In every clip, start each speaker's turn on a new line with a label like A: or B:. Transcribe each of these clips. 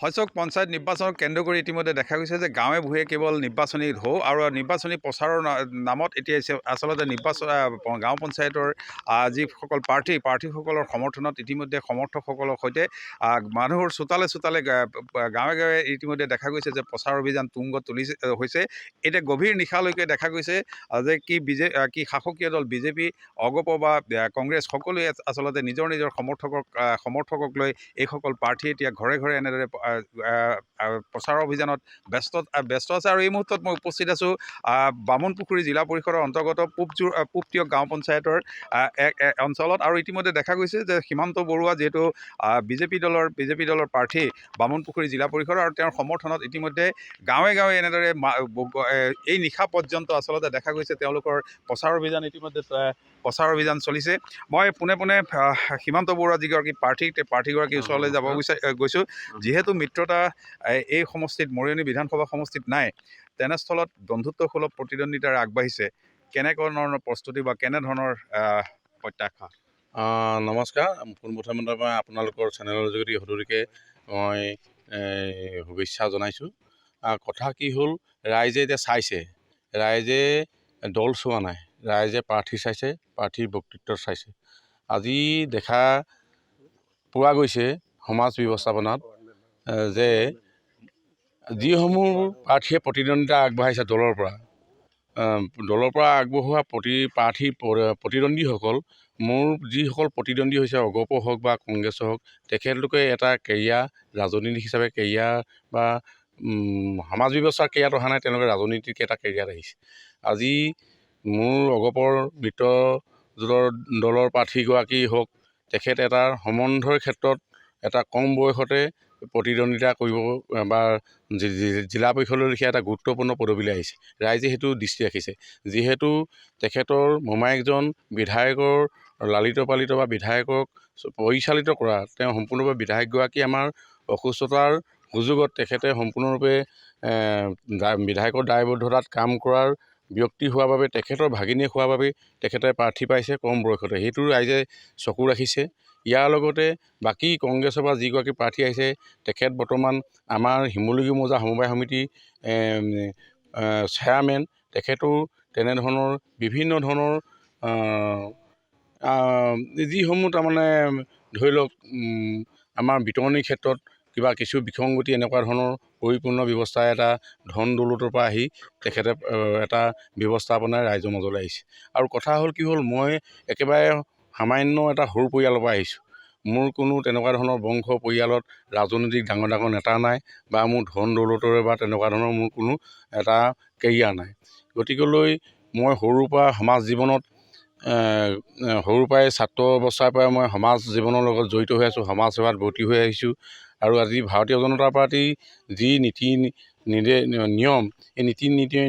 A: হয়চক পঞ্চায়ত নিৰ্বাচনক কেন্দ্ৰ কৰি ইতিমধ্যে দেখা গৈছে যে গাঁৱে ভূঞে কেৱল নিৰ্বাচনী ঢৌ আৰু নিৰ্বাচনী প্ৰচাৰৰ নামত এতিয়া আচলতে গাঁও পঞ্চায়তৰ যিসকল প্ৰাৰ্থীসকলৰ সমৰ্থনত ইতিমধ্যে সমৰ্থকসকলৰ সৈতে মানুহৰ চোতালে গাঁৱে গাঁৱে ইতিমধ্যে দেখা গৈছে যে প্ৰচাৰ অভিযান তুংগত হৈছে। এতিয়া গভীৰ নিশালৈকে দেখা গৈছে যে কি শাসকীয় দল বিজেপি অগপ বা কংগ্ৰেছ সকলোৱে আচলতে নিজৰ সমৰ্থকক লৈ এইসকল প্ৰাৰ্থী এতিয়া ঘৰে ঘৰে এনেদৰে প্ৰচাৰ অভিযানত ব্যস্ত আছে। আৰু এই মুহূৰ্তত মই উপস্থিত আছোঁ বামুণপুখুৰী জিলা পৰিষদৰ অন্তৰ্গত পূবটিয়ক গাঁও পঞ্চায়তৰ এক অঞ্চলত। আৰু ইতিমধ্যে দেখা গৈছে যে সীমান্ত বৰুৱা যিহেতু বিজেপি দলৰ প্ৰাৰ্থী বামুণপুখুৰী জিলা পৰিষদৰ, আৰু তেওঁৰ সমৰ্থনত ইতিমধ্যে গাঁৱে গাঁৱে এনেদৰে এই নিশা পৰ্যন্ত আচলতে দেখা গৈছে তেওঁলোকৰ প্ৰচাৰ অভিযান চলিছে। মই পোনে সীমান্ত বৰুৱা যিগৰাকী প্ৰাৰ্থীগৰাকীৰ ওচৰলৈ যাব গৈছোঁ। যিহেতু মিত্ৰতা এই সমষ্টিত মৰিয়নি বিধানসভা সমষ্টিত নাই, তেনেস্থলত বন্ধুত্বসুলভ প্ৰতিদ্বন্দ্বিতাৰে আগবাঢ়িছে। কেনেকুৱা ধৰণৰ প্ৰস্তুতি বা কেনেধৰণৰ প্ৰত্যাশা?
B: নমস্কাৰ। পোনপ্ৰথমে মই আপোনালোকৰ চেনেলৰ যোগেদি সদৰিকে মই শুভেচ্ছা জনাইছোঁ। কথা কি হ'ল, ৰাইজে এতিয়া চাইছে, ৰাইজে দল চোৱা নাই, ৰাইজে প্ৰাৰ্থী চাইছে, প্ৰাৰ্থীৰ বক্তৃত্ব চাইছে। আজি দেখা পোৱা গৈছে সমাজ ব্যৱস্থাপনাত যে যিসমূহ প্ৰাৰ্থীয়ে প্ৰতিদ্বন্দ্বিতা আগবঢ়াইছে দলৰ পৰা আগবঢ়োৱা প্ৰতিদ্বন্দ্বীসকল, মোৰ যিসকল প্ৰতিদ্বন্দ্বী হৈছে অগপ হওক বা কংগ্ৰেছ হওক, তেখেতলোকে এটা কেৰিয়াৰ ৰাজনীতিক হিচাপে কেৰিয়াৰ বা সমাজ ব্যৱস্থাৰ কেৰিয়াৰত অহা নাই, তেওঁলোকে ৰাজনীতিক এটা কেৰিয়াৰত আহিছে। আজি মোৰ অগপৰ মিত্ৰ দলৰ প্ৰাৰ্থীগৰাকী হওক, তেখেত এটা সম্বন্ধৰ ক্ষেত্ৰত এটা কম বয়সতে প্ৰতিদ্বন্দ্বিতা কৰিব বা জিলা পৰিষদলৈ লিখা এটা গুৰুত্বপূৰ্ণ পদবীলৈ আহিছে। ৰাইজে সেইটো দৃষ্টি ৰাখিছে। যিহেতু তেখেতৰ মোমায়েকজন বিধায়কৰ লালিত পালিত বা বিধায়কক পৰিচালিত কৰা, তেওঁ সম্পূৰ্ণৰূপে বিধায়কগৰাকী আমাৰ অসুস্থতাৰ সুযোগত তেখেতে সম্পূৰ্ণৰূপে বিধায়কৰ দায়বদ্ধতাত কাম কৰাৰ ব্যক্তি হোৱাৰ বাবে, তেখেতৰ ভাগিনীয়ে হোৱাৰ বাবে তেখেতে প্ৰাৰ্থী পাইছে কম বয়সতে। সেইটো ৰাইজে চকু ৰাখিছে। ইয়াৰ লগতে বাকী কংগ্ৰেছৰ পৰা যিগৰাকী প্ৰাৰ্থী আহিছে, তেখেত বৰ্তমান আমাৰ শিমলুগুৰি মৌজা সমবায় সমিতিৰ চেয়াৰমেন। তেখেতো তেনেধৰণৰ বিভিন্ন ধৰণৰ যিসমূহ তাৰমানে ধৰি লওক আমাৰ বিতৰণিৰ ক্ষেত্ৰত কিছু বিসংগতি এনেকুৱা ধৰণৰ পৰিপূৰ্ণ ব্যৱস্থা এটা ধন দৌলতৰ পৰা আহি তেখেতে এটা ব্যৱস্থাপনাই ৰাইজৰ মাজলৈ আহিছে। আৰু কথা হ'ল কি হ'ল, মই একেবাৰে সামান্য এটা সৰু পৰিয়ালৰ পৰা আহিছোঁ। মোৰ কোনো তেনেকুৱা ধৰণৰ বংশ পৰিয়ালত ৰাজনৈতিক ডাঙৰ নেতা নাই বা মোৰ ধন দৌলতৰে বা তেনেকুৱা ধৰণৰ মোৰ কোনো এটা কেৰিয়াৰ নাই। গতিকেলৈ মই সৰুৰ পৰা সমাজ জীৱনত সৰুৰ পৰাই ছাত্ৰ অৱস্থাৰ পৰাই মই সমাজ জীৱনৰ লগত জড়িত হৈ আছোঁ, সমাজ সেৱাত ব্ৰতী হৈ আহিছোঁ। আৰু আজি ভাৰতীয় জনতা পাৰ্টীৰ যি নীতি নিয়ম, এই নীতি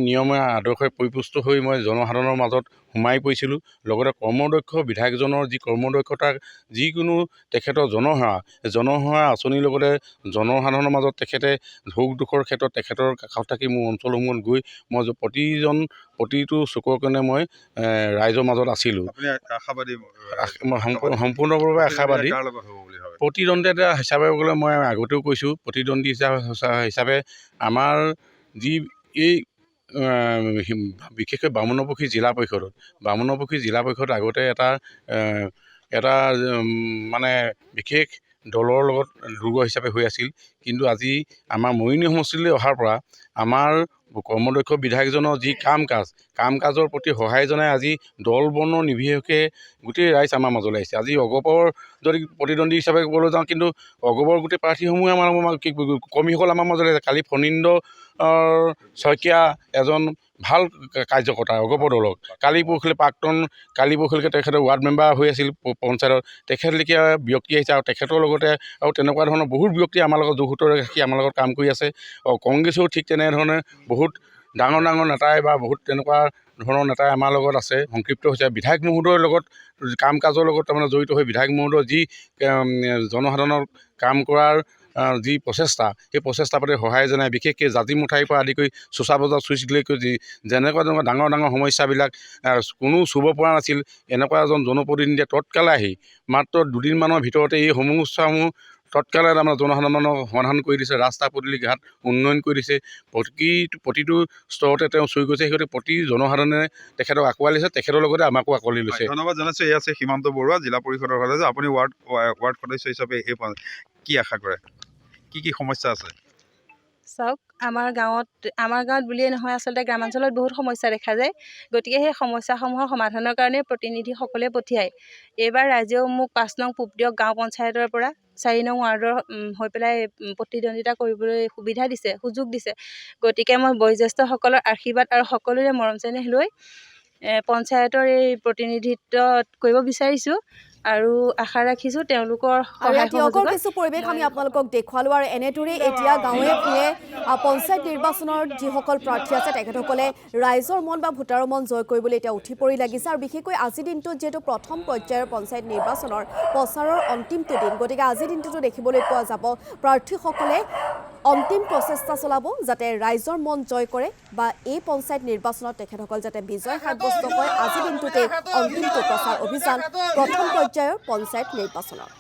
B: নিয়মে আদৰ্শই পৰিপুষ্ট হৈ মই জনসাধাৰণৰ মাজত সোমাই পৰিছিলোঁ। লগতে কৰ্মদক্ষ বিধায়কজনৰ যি কৰ্মদক্ষতা, যিকোনো তেখেতৰ জনসেৱা আঁচনিৰ লগতে জনসাধাৰণৰ মাজত তেখেতে সুখ দুখৰ ক্ষেত্ৰত তেখেতৰ কাষত থাকি মোৰ অঞ্চলসমূহত গৈ মই প্ৰতিটো চুকৰ কাৰণে মই ৰাইজৰ মাজত আছিলোঁ। সম্পূৰ্ণভাৱে আশাবাদী। প্ৰতিদ্বন্দ্বিতা হিচাপে গ'লে মই আগতেও কৈছোঁ, প্ৰতিদ্বন্দ্বী হিচাপে আমাৰ যি এই বিশেষকৈ বামুণপুখুৰী জিলা পৰিষদত আগতে এটা মানে বিশেষ দলৰ লগত দুৰ্গ হিচাপে হৈ আছিল। কিন্তু আজি আমাৰ মৰিয়নি সমষ্টিলৈ অহাৰ পৰা আমাৰ কৰ্মদক্ষ বিধায়কজনৰ যি কাম কাজৰ প্ৰতি সহায় জনাই আজি দল বৰ্ণ নিৰ্বিশেষে গোটেই ৰাইজ আমাৰ মাজলৈ আহিছে। আজি অগপৰ যদি প্ৰতিদ্বন্দ্বী হিচাপে ক'বলৈ যাওঁ, কিন্তু অগপৰ গোটেই প্ৰাৰ্থীসমূহে আমাৰ কৰ্মীসকল আমাৰ মাজলৈ আহিছে। কালি ফণীন্দ্ৰ শইকীয়া এজন ভাল কাৰ্যকৰ্তা অগপৰ দলৰ, কালি পৰহিলৈকে তেখেতে ৱাৰ্ড মেম্বাৰ হৈ আছিল পঞ্চায়তৰ, তেখেতলৈকে ব্যক্তি আহিছে। আৰু তেখেতৰ লগতে আৰু তেনেকুৱা ধৰণৰ বহুত ব্যক্তি আমাৰ লগত যোগসূত্ৰে ৰাখি আমাৰ লগত কাম কৰি আছে। কংগ্ৰেছেও ঠিক তেনেধৰণে বহুত ডাঙৰ নেতাই বা বহুত তেনেকুৱা ধৰণৰ নেতাই আমাৰ লগত আছে, সংক্ষিপ্ত হৈছে। বিধায়ক মহোদয়ৰ লগত কাম কাজৰ লগত তাৰমানে জড়িত হৈ বিধায়ক মহোদয়ৰ যি জনসাধাৰণৰ কাম কৰাৰ যি প্ৰচেষ্টা, সেই প্ৰচেষ্টাৰ প্ৰতি সহায় জনাই, বিশেষকৈ জাজি মুঠাইৰ পৰা আদি কৰি চোচা বজাৰ চুইচগেলৈকে যেনেকুৱা ডাঙৰ সমস্যাবিলাক কোনো চুব পৰা নাছিল, এনেকুৱা এজন জনপ্ৰতিনিধিয়ে তৎকালে আহি মাত্ৰ দুদিনমানৰ ভিতৰতে এই সমস্যাসমূহ তৎকালে আমাৰ জনসাধাৰণক সমাধান কৰি দিছে, ৰাস্তা পদূলি ঘাট উন্নয়ন কৰি দিছে, প্ৰতিটো স্তৰতে তেওঁ চুই গৈছে। সিহঁতে প্ৰতি জনসাধাৰণে তেখেতক আঁকোৱালি লৈছে, তেখেতৰ লগতে আমাকো আঁকোৱালি লৈছে।
A: ধন্যবাদ জনাইছোঁ। এই আছে সীমান্ত বৰুৱা, জিলা পৰিষদৰ সদস্য। আপুনি ৱাৰ্ড সদস্য হিচাপে কি আশা কৰে, কি সমস্যা আছে?
C: চাওক, আমাৰ গাঁৱত বুলিয়েই নহয়, আচলতে গ্ৰামাঞ্চলত বহুত সমস্যা দেখা যায়। গতিকে সেই সমস্যাসমূহৰ সমাধানৰ কাৰণে প্ৰতিনিধিসকলে পঠিয়ায়। এইবাৰ ৰাইজেও মোক 5 নং পূবদিয়ক গাঁও পঞ্চায়তৰ পৰা 4 নং ৱাৰ্ডৰ হৈ পেলাই প্ৰতিদ্বন্দ্বিতা কৰিবলৈ সুযোগ দিছে। গতিকে মই বয়োজ্যেষ্ঠসকলৰ আশীৰ্বাদ আৰু সকলোৰে মৰম চেনেহ লৈ পঞ্চায়তৰ এই প্ৰতিনিধিত্ব কৰিব বিচাৰিছোঁ আৰু আশা ৰাখিছোঁ তেওঁলোকৰ সহায় সহযোগত।
D: কিছু পৰিৱেশ আমি আপোনালোকক দেখুৱালোঁ আৰু এনেদৰে এতিয়া গাঁৱে ভূঞে পঞ্চায়ত নিৰ্বাচনৰ যিসকল প্ৰাৰ্থী আছে তেখেতসকলে ৰাইজৰ মন বা ভোটাৰৰ মন জয় কৰিবলৈ এতিয়া উঠি পৰি লাগিছে। আৰু বিশেষকৈ আজিৰ দিনটোত যিহেতু প্ৰথম পৰ্যায়ৰ পঞ্চায়ত নিৰ্বাচনৰ প্ৰচাৰৰ অন্তিমটো দিন, গতিকে আজিৰ দিনটোতো দেখিবলৈ পোৱা যাব প্ৰাৰ্থীসকলে অন্তিম প্ৰচেষ্টা চলাব যাতে ৰাইজৰ মন জয় কৰে বা এই পঞ্চায়ত নিৰ্বাচনত তেখেতসকল যাতে বিজয় সাব্যস্ত কৰে। আজিৰ দিনটোতে অন্তিমটো প্ৰচাৰ অভিযান প্ৰথম পৰ্যায়ৰ পঞ্চায়ত নিৰ্বাচনৰ।